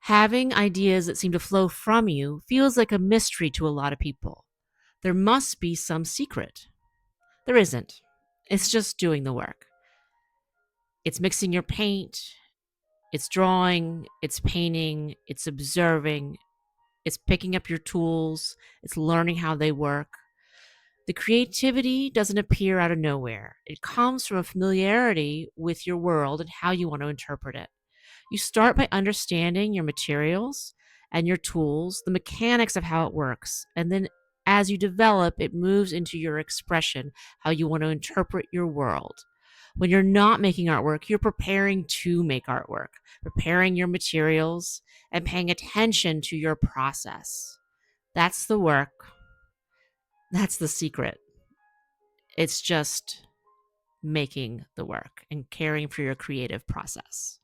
Having ideas that seem to flow from you feels like a mystery to a lot of people. There must be some secret. There isn't. It's just doing the work. It's mixing your paint, it's drawing, it's painting, it's observing, it's picking up your tools, it's learning how they work. The creativity doesn't appear out of nowhere. It comes from a familiarity with your world and how you want to interpret it. You start by understanding your materials and your tools, the mechanics of how it works. And then as you develop, it moves into your expression, how you want to interpret your world. When you're not making artwork, you're preparing to make artwork, preparing your materials and paying attention to your process. That's the work. That's the secret. It's just making the work and caring for your creative process.